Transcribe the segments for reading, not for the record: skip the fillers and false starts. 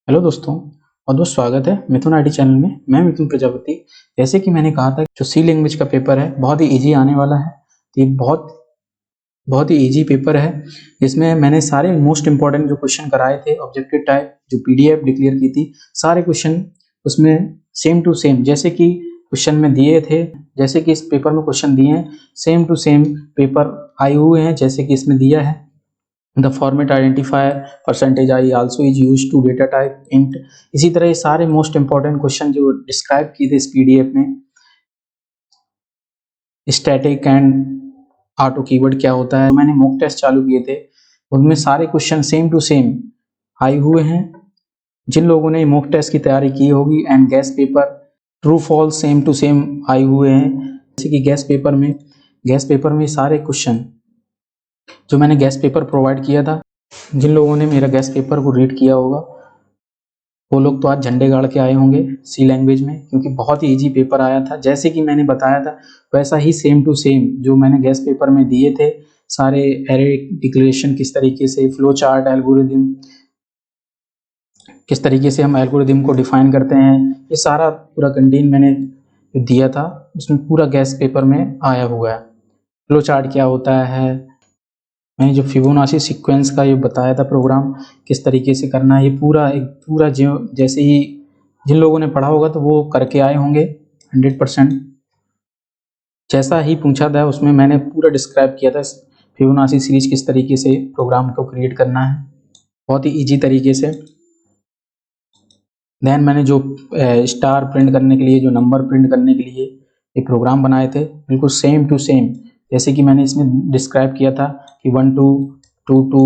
Hello दोस्तों, बहुत बहुत स्वागत है मिथुन आईटी चैनल में। मैं मिथुन प्रजापति। जैसे कि मैंने कहा था, जो सी लैंग्वेज का पेपर है बहुत ही इजी आने वाला है। तो ये बहुत ही इजी पेपर है। इसमें मैंने सारे मोस्ट इंपॉर्टेंट जो क्वेश्चन कराए थे, ऑब्जेक्टिव टाइप जो पीडीएफ डिक्लेयर की थी, सारे क्वेश्चन उसमें सेम टू सेम जैसे कि क्वेश्चन में दिए थे, जैसे कि इस पेपर में क्वेश्चन दिए हैं, सेम टू सेम पेपर आए हुए हैं जैसे कि इसमें दिया है। The format identifier percentage I also is used to data type int। इसी तरह ये सारे मोस्ट इंपॉर्टेंट क्वेश्चन जो डिस्क्राइब किए थे इस पीडीएफ में। स्टैटिक एंड ऑटो कीवर्ड क्या होता है, मैंने मॉक टेस्ट चालू किए थे, उनमें सारे क्वेश्चन सेम टू सेम आए हुए हैं। जिन लोगों ने मॉक टेस्ट की तैयारी की होगी and guess paper true false same to same आए हुए हैं। जैसे कि गैस पेपर में सारे क्वेश्चन जो मैंने गैस पेपर प्रोवाइड किया था, जिन लोगों ने मेरा गैस पेपर को रीड किया होगा वो लोग तो आज झंडे गाड़ के आए होंगे सी लैंग्वेज में, क्योंकि बहुत ही इजी पेपर आया था। जैसे कि मैंने बताया था वैसा ही सेम टू सेम जो मैंने गैस पेपर में दिए थे, सारे एरे डिक्लेरेशन किस तरीके से, फ्लो चार्ट, एल्गोरिदम किस तरीके से हम एल्गोरिदम को डिफाइन करते हैं, ये सारा पूरा कंटेंट मैंने दिया था, उसमें पूरा गैस पेपर में आया हुआ है। फ्लो चार्ट क्या होता है, मैंने जो फिबोनाची सीक्वेंस का ये बताया था प्रोग्राम किस तरीके से करना है, ये पूरा जो जैसे ही जिन लोगों ने पढ़ा होगा तो वो करके आए होंगे 100%। जैसा ही पूछा था उसमें मैंने पूरा डिस्क्राइब किया था फिबोनाची सीरीज किस तरीके से प्रोग्राम को क्रिएट करना है, बहुत ही ईजी तरीके से। देन मैंने जो स्टार प्रिंट करने के लिए, जो नंबर प्रिंट करने के लिए ये प्रोग्राम बनाए थे, बिल्कुल सेम टू सेम जैसे कि मैंने इसमें डिस्क्राइब किया था कि 1 2 2 2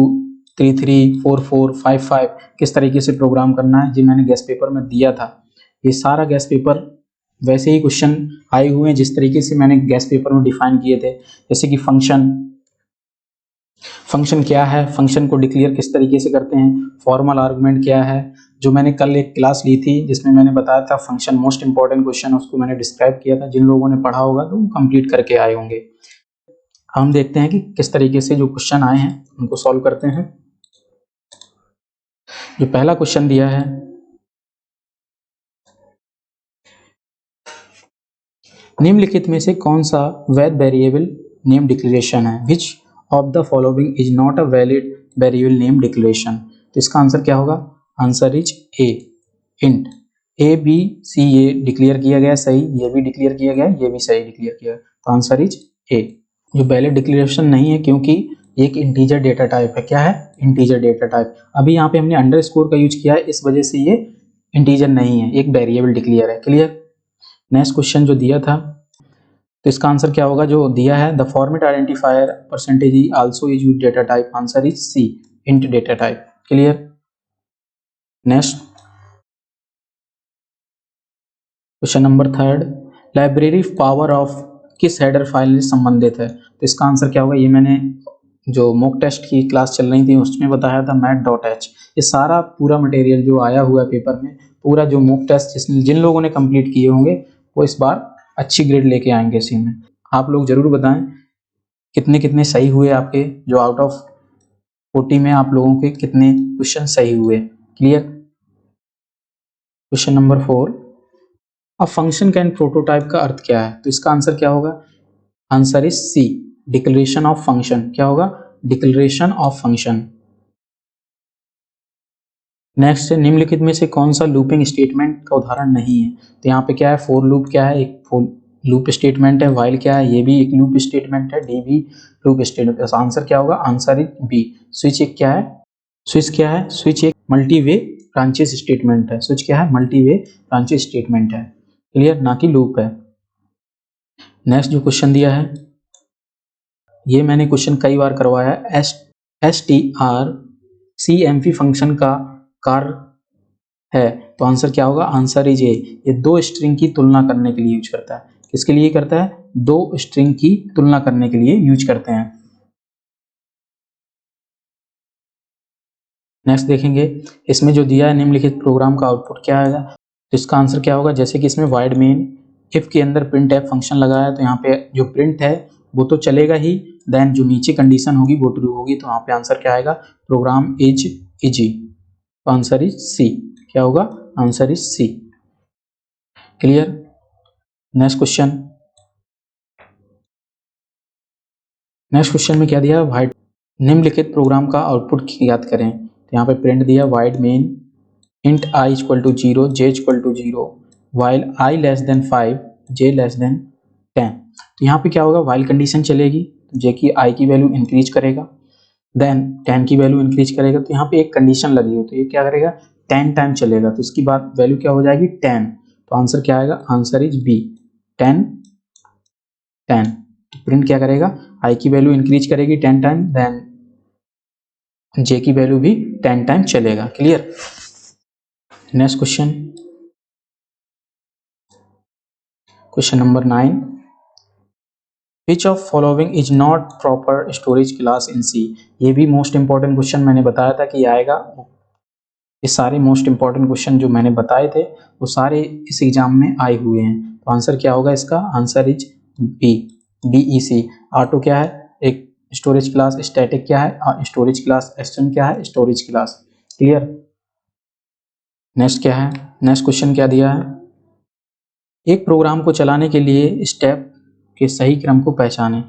3 3 4 4 5 5 किस तरीके से प्रोग्राम करना है, जो मैंने गैस पेपर में दिया था। ये सारा गैस पेपर वैसे ही क्वेश्चन आए हुए हैं जिस तरीके से मैंने गैस पेपर में डिफाइन किए थे। जैसे कि फंक्शन क्या है, फंक्शन को डिक्लेयर किस तरीके से करते हैं, फॉर्मल आर्गुमेंट क्या है, जो मैंने कल एक क्लास ली थी जिसमें मैंने बताया था फंक्शन मोस्ट इंपॉर्टेंट क्वेश्चन, उसको मैंने डिस्क्राइब किया था। जिन लोगों ने पढ़ा होगा तो वो कंप्लीट करके आए होंगे। हम देखते हैं कि किस तरीके से जो क्वेश्चन आए हैं उनको सॉल्व करते हैं। जो पहला क्वेश्चन दिया है, निम्नलिखित में से कौन सा वैध वेरिएबल नेम डिक्लेरेशन है, which of the following is not a valid variable name declaration. तो इसका आंसर क्या होगा, answer is A, int A B C, ये डिक्लेयर किया गया सही, ये भी डिक्लेयर किया गया, ये भी सही डिक्लेयर किया, तो आंसर इज ए। जो वैलिड डिक्लेरेशन नहीं है क्योंकि एक इंटीजर डेटा टाइप है। क्या है, इंटीजर डेटा टाइप। अभी यहाँ पे हमने अंडरस्कोर का यूज किया है, इस वजह से ये इंटीजर नहीं है, एक वेरिएबल डिक्लेयर है। क्लियर। नेक्स्ट क्वेश्चन जो दिया था, तो इसका आंसर क्या होगा, जो दिया है the format identifier percentage E also is use data type, answer is C, int data type. Clear. Next question number third, library power of किस हेडर फाइल से संबंधित है। तो इसका आंसर क्या होगा, ये मैंने जो मॉक टेस्ट की क्लास चल रही थी उसमें बताया था मैथ.h। ये सारा पूरा मटेरियल जो आया हुआ है पेपर में, पूरा जो मॉक टेस्ट जिन लोगों ने कंप्लीट किए होंगे वो इस बार अच्छी ग्रेड लेके आएंगे इसी में। आप लोग जरूर बताएं कितने कितने सही हुए आपके, जो आउट ऑफ 40 में आप लोगों के कितने क्वेश्चन सही हुए। क्लियर। क्वेश्चन नंबर 4, अब फंक्शन कैन प्रोटोटाइप का अर्थ क्या है। तो इसका आंसर क्या होगा, answer is C, declaration of function. क्या होगा, डिक्लेरेशन ऑफ फंक्शन। नेक्स्ट, निम्नलिखित में से कौन सा लूपिंग स्टेटमेंट का उदाहरण नहीं है। तो यहाँ पे क्या है, फोर लूप क्या है, एक फोर लूप स्टेटमेंट है, व्हाइल क्या है, ये भी एक लूप स्टेटमेंट है, डी भी लूप स्टेटमेंट। आंसर क्या होगा, आंसर इज बी, स्विच एक क्या है, स्विच एक मल्टी वे ब्रांचेस स्टेटमेंट है। स्विच क्या है, मल्टी वे ब्रांचेस स्टेटमेंट है। क्लियर, ना कि लूप है। नेक्स्ट जो क्वेश्चन दिया है, ये मैंने क्वेश्चन कई बार करवाया है, strcmp फंक्शन का कार्य है। तो आंसर क्या होगा, आंसर इज ए, ये दो स्ट्रिंग की तुलना करने के लिए यूज करता है। किसके लिए करता है, दो स्ट्रिंग की तुलना करने के लिए यूज करते हैं। नेक्स्ट देखेंगे, इसमें जो दिया है निम्नलिखित प्रोग्राम का आउटपुट क्या आएगा। तो इसका आंसर क्या होगा, जैसे कि इसमें वाइड मेन इफ के अंदर प्रिंट एफ फंक्शन लगाया है, तो यहाँ पे जो प्रिंट है वो तो चलेगा ही, देन जो नीचे कंडीशन होगी वो ट्रू होगी, तो यहाँ पे आंसर क्या आएगा, प्रोग्राम इज इजी, तो आंसर इज सी। क्या होगा? Answer is C. Clear? Next question. Next question में क्या दिया? वाइड निम्नलिखित प्रोग्राम का आउटपुट ज्ञात करें। तो यहाँ पे प्रिंट दिया void main int I equal to 0 J equal to 0 while I less than 5 J less than 10। तो यहाँ पे क्या होगा? वाइल कंडीशन चलेगी, जे की आई की वैल्यू इंक्रीज करेगा, देन 10 की वैल्यू इंक्रीज करेगा। तो यहाँ पे एक कंडीशन लगी है, तो ये क्या करेगा? 10 टाइम चलेगा, तो उसकी बाद वैल्यू क्या हो जाएगी? 10। तो आंसर क्या आएगा? Answer is B, 10 10। तो प्रिंट क्या करेगा? आई की वैल्यू इंक्रीज करेगी 10 टाइम, देन जे की वैल्यू भी 10 टाइम चलेगा। Clear? Next question, question number 9। Which of following is not proper storage class in C. ये भी मोस्ट इंपॉर्टेंट क्वेश्चन मैंने बताया था कि आएगा। ये सारे मोस्ट इंपॉर्टेंट क्वेश्चन जो मैंने बताए थे वो सारे इस एग्जाम में आए हुए हैं। तो आंसर क्या होगा इसका? Answer is B, DEC। Auto क्या है? एक स्टोरेज क्लास। स्टैटिक क्या है? Storage class. एक्सटर्न क्या है? Storage class. क्लियर? नेक्स्ट क्या है? नेक्स्ट क्वेश्चन क्या दिया है? एक प्रोग्राम को चलाने के लिए स्टेप के सही क्रम को पहचानें।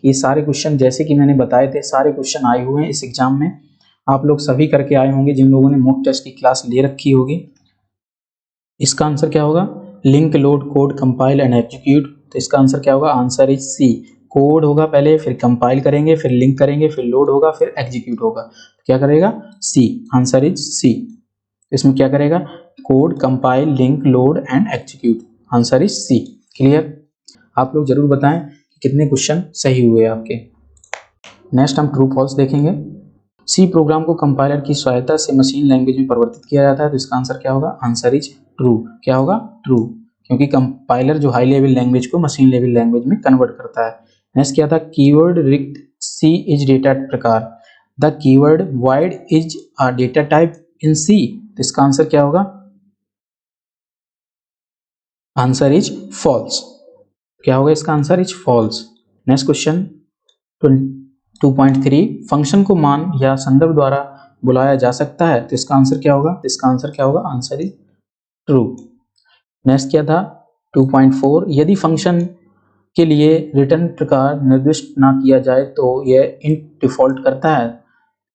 ये सारे क्वेश्चन जैसे कि मैंने बताए थे, सारे क्वेश्चन आए हुए हैं इस एग्जाम में। आप लोग सभी करके आए होंगे जिन लोगों ने मॉक टेस्ट की क्लास ले रखी होगी। इसका आंसर क्या होगा? Link, load, code, compile and execute. तो इसका आंसर क्या होगा? Answer is C. कोड होगा पहले, फिर कंपाइल करेंगे, फिर लिंक करेंगे, फिर लोड होगा, फिर एग्जीक्यूट होगा। तो क्या करेगा? सी। Answer is C. इसमें क्या करेगा? Code, compile, link, load and execute. Answer is C. Clear? आप लोग जरूर बताएं कि कितने क्वेश्चन सही हुए आपके। नेक्स्ट हम ट्रू फॉल्स देखेंगे। सी प्रोग्राम को कंपाइलर की सहायता से मशीन लैंग्वेज में परिवर्तित किया जाता है। तो इसका आंसर क्या होगा? Answer is true. क्या होगा? ट्रू, क्योंकि कंपाइलर जो हाई लेवल लैंग्वेज को मशीन लेवल लैंग्वेज में कन्वर्ट करता है। नेक्स्ट क्या था? कीवर्ड रिक्त सी इज डेटा प्रकार। The keyword void is a data type in C. तो इसका आंसर क्या होगा? Answer is false. क्या होगा इसका answer? Is false. Next question 2.3। Function को मान या संदर्भ द्वारा बुलाया जा सकता है। तो इसका आंसर क्या होगा? इसका आंसर क्या होगा? Answer is true. नेक्स्ट क्या था? 2.4। यदि फंक्शन के लिए रिटर्न प्रकार निर्दिष्ट ना किया जाए तो यह इंट डिफॉल्ट करता है।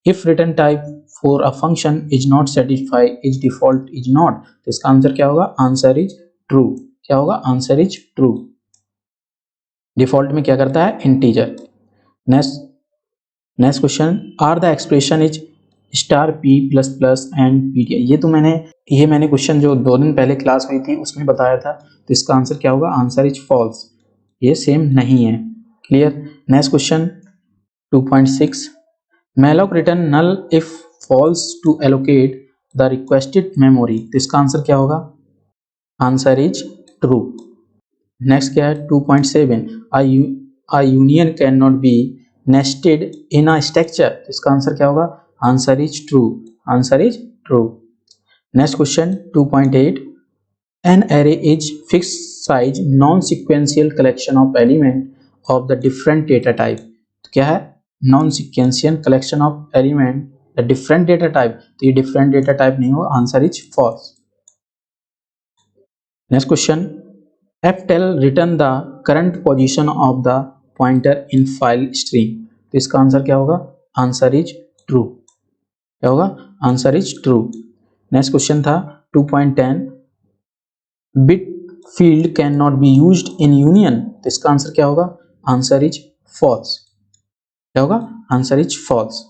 If return type for a function is not satisfy is default is not. तो इसका आंसर क्या होगा? Answer is true. क्या होगा? Answer is true. डिफॉल्ट में क्या करता है? Integer. Next question, are the expression is star P plus plus and P. ये मैंने क्वेश्चन जो 2 दिन पहले क्लास हुई थी उसमें बताया था। तो इसका आंसर क्या होगा? Answer is false. ये सेम नहीं है। Clear? Next question 2.6। Malloc return null if false to allocate the requested memory. तो इसका आंसर क्या होगा? Answer is true. नेक्स्ट क्या है? 2.7। a union cannot be nested in a structure। इसका आंसर क्या होगा? Answer is true. Answer is true. Next question 2.8। an array is fixed size non sequential collection of element of the different data type। तो क्या है? Non sequential collection of element the different data type. तो ये different data type नहीं होगा। Answer is false. Next question, ftel return the current position of the pointer in file string। तो इसका answer क्या होगा? Answer is true. क्या होगा? Answer is true. Next question था 2.10। Bit field can not be used in union. तो इसका answer क्या होगा? Answer is false. क्या होगा? Answer is false.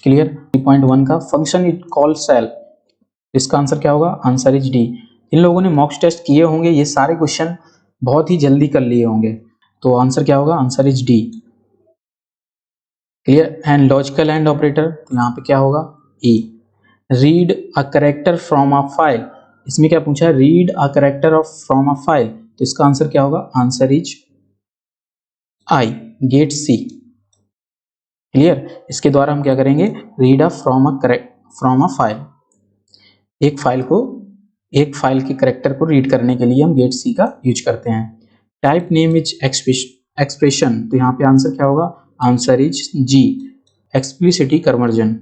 क्लियर? 3.1 का फंक्शन इट कॉल सेल। इसका आंसर क्या होगा? Answer is D. इन लोगों ने मॉक टेस्ट किए होंगे, ये सारे क्वेश्चन बहुत ही जल्दी कर लिए होंगे। तो आंसर क्या होगा? Answer is D. Clear? And logical and operator, तो यहाँ पे क्या होगा? E. Read a character from a file. इसमें क्या पूछा है? Read a character of from a file. तो इसका आंसर क्या होगा? Answer is I, get C. Clear? इसके द्वारा हम क्या करेंगे? Read a from a file. एक फाइल के कैरेक्टर को रीड करने के लिए हम गेट सी का यूज करते हैं। Type name is expression. तो यहाँ पे आंसर क्या होगा? Answer is G, explicit conversion.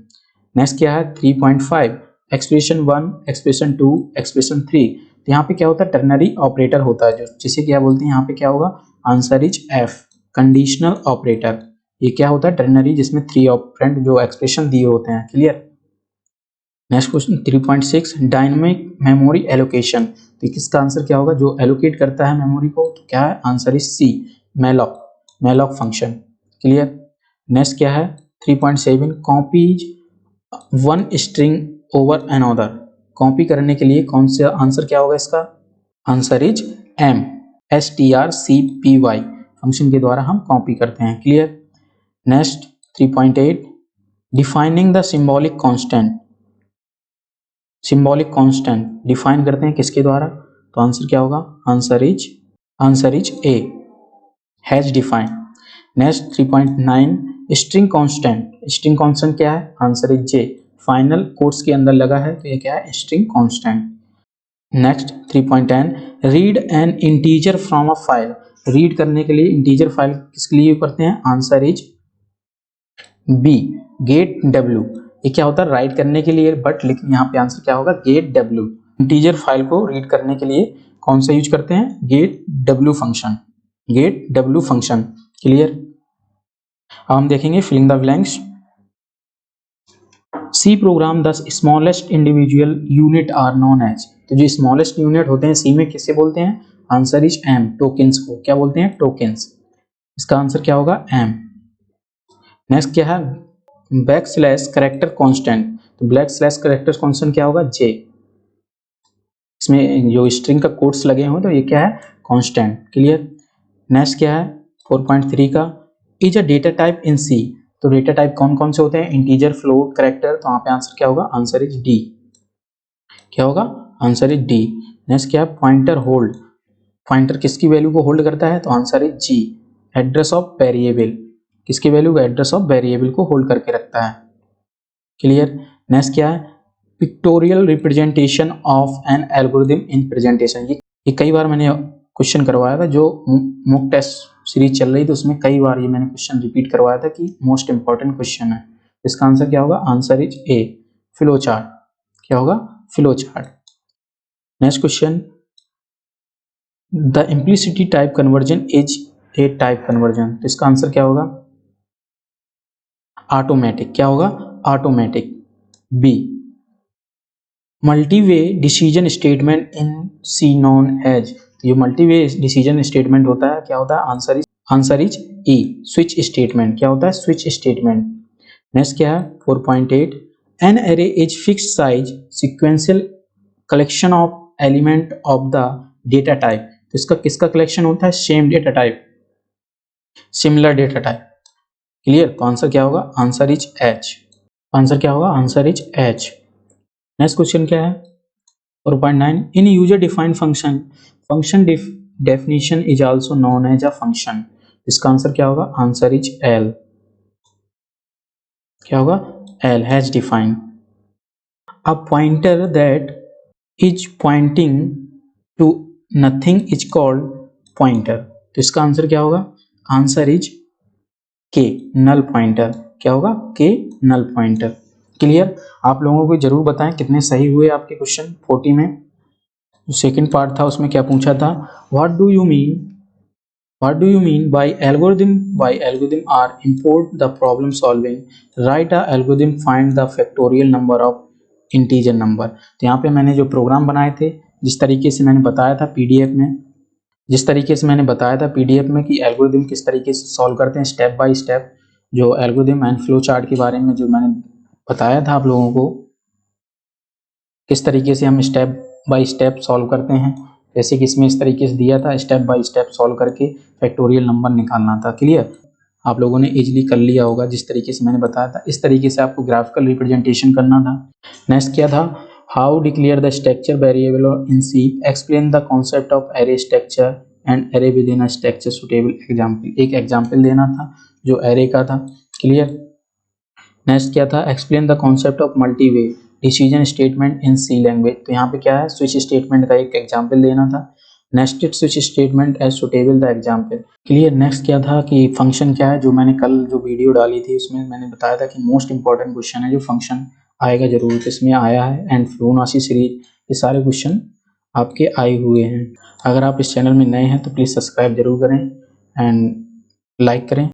Next क्या है? 3.5। Expression 1, expression 2, expression 3। तो यहाँ पे क्या होता है, टर्नरी ऑपरेटर होता है, जो जिसे क्या बोलते हैं यहाँ पे क्या होगा, answer is F, conditional operator. ये क्या होता है, टर्नरी, जिसमें 3 ऑपरेंड जो एक्सप्रेशन दिए होते हैं। Clear. Next question 3.6 dynamic memory allocation. तो किसका आंसर क्या होगा, जो एलोकेट करता है मेमोरी को, तो क्या है, answer is C, malloc function. Clear. Next क्या है 3.7 copies one string over another. Copy करने के लिए कौन सा आंसर क्या होगा इसका, answer is M, strcpy function के द्वारा हम कॉपी करते हैं। Clear. Next 3.8 defining the symbolic constant. Symbolic constant define करते हैं किसके द्वारा, तो आंसर क्या होगा, answer is A, hash define. Next 3.9 string constant क्या है, answer is J, final quotes के अंदर लगा है, तो ये क्या है, string constant. Next 3.10 read an integer from a file. Read करने के लिए इंटीजर फाइल किसके लिए करते हैं, answer is B, get W. ये क्या होता है, राइट करने के लिए, बट लेकिन यहाँ पे आंसर क्या होगा, गेट डब्ल्यू। इंटीजर फाइल को रीड करने के लिए कौन सा यूज करते हैं, गेट डब्ल्यू फंक्शन। क्लियर। अब हम देखेंगे filling the blanks. C program the smallest individual unit are known as. तो जो स्मॉलेस्ट यूनिट होते हैं सी में किसे बोलते हैं, आंसर इज एम, टोकेंस को क्या बोलते हैं, टोकेंस। इसका आंसर क्या होगा, एम। नेक्स्ट क्या है बैकस्लैश कैरेक्टर कांस्टेंट। तो बैकस्लैश कैरेक्टर कांस्टेंट क्या होगा, जे। इसमें जो स्ट्रिंग का कोट्स लगे हुए तो ये क्या है, कांस्टेंट। क्लियर। नेक्स्ट क्या है 4.3 का is a data type in C. तो डेटा टाइप कौन कौन से होते हैं, इंटीजर, फ्लोट, कैरेक्टर। तो यहाँ पे आंसर क्या होगा, आंसर इज डी। क्या होगा, आंसर इज डी। नेक्स्ट क्या है पॉइंटर होल्ड। पॉइंटर किसकी वैल्यू को होल्ड करता है, तो answer is G, address of variable. किसकी वैल्यू को, एड्रेस ऑफ वेरिएबल को होल्ड करके रखता है। क्लियर। नेक्स्ट क्या है pictorial representation of an algorithm in presentation. ये कई बार मैंने क्वेश्चन करवाया था, जो मॉक टेस्ट सीरीज चल रही थी उसमें कई बार ये मैंने क्वेश्चन रिपीट करवाया था कि मोस्ट इंपॉर्टेंट क्वेश्चन है। इसका आंसर क्या होगा, answer is A, flow chart. क्या होगा, flow chart. Next question the implicit type conversion is a type conversion. तो इसका आंसर क्या होगा, ऑटोमेटिक। क्या होगा, automatic, B. Multiway decision statement in C known as. तो ये मल्टीवे डिसीजन स्टेटमेंट होता है, क्या होता है, answer is E, switch statement. क्या होता है, स्विच स्टेटमेंट। नेक्स्ट क्या है 4.8 an array is fixed size sequential collection of element of the data type. तो इसका किसका कलेक्शन होता है, same data type, similar data type. Clear. तो आंसर क्या होगा, आंसर इज एच। आंसर क्या होगा, answer is H. Next question क्या है 4.9 in user defined function definition is also known as a function. इसका आंसर क्या होगा, आंसर इज एल। क्या होगा, L, has defined. A pointer that is pointing to nothing is called pointer. तो इसका answer क्या होगा, आंसर इज के, नल पॉइंटर। क्या होगा, के, नल पॉइंटर। क्लियर। आप लोगों को जरूर बताएं कितने सही हुए आपके क्वेश्चन 40 में। जो सेकंड पार्ट था उसमें क्या पूछा था, what do you mean by algorithm are import the problem solving write a algorithm find the factorial number of integer number. तो यहाँ पे मैंने जो प्रोग्राम बनाए थे, जिस तरीके से मैंने बताया था पीडीएफ में कि एल्गोरिथम किस तरीके से सॉल्व करते हैं स्टेप बाय स्टेप, जो एल्गोरिथम एंड फ्लो चार्ट के बारे में जो मैंने बताया था आप लोगों को, किस तरीके से हम स्टेप बाय स्टेप सॉल्व करते हैं। जैसे कि इसमें इस तरीके से दिया था, स्टेप बाय स्टेप सॉल्व करके फैक्टोरियल नंबर निकालना था। क्लियर। आप लोगों ने इजीली कर लिया होगा जिस तरीके से मैंने बताया था। इस तरीके से आपको ग्राफिकल रिप्रेजेंटेशन करना था। नेक्स्ट क्या था, how declare the structure variable in C, explain the concept of array structure and array within a structure suitable example. एक एग्जाम्पल देना था जो एरे का था। क्लियर। नेक्स्ट क्या था, explain the concept of multiway decision statement in C language. तो यहाँ पे क्या है, स्विच स्टेटमेंट का एक एग्जाम्पल देना था, nested switch statement as suitable the example. Clear. Next क्या था कि फंक्शन क्या है, जो मैंने कल जो वीडियो डाली थी उसमें मैंने बताया था कि मोस्ट इंपॉर्टेंट क्वेश्चन है जो फंक्शन आएगा जरूर, तो इसमें आया है। एंड फिबोनाची सीरीज, ये सारे क्वेश्चन आपके आए हुए हैं। अगर आप इस चैनल में नए हैं तो प्लीज़ सब्सक्राइब जरूर करें एंड लाइक करें।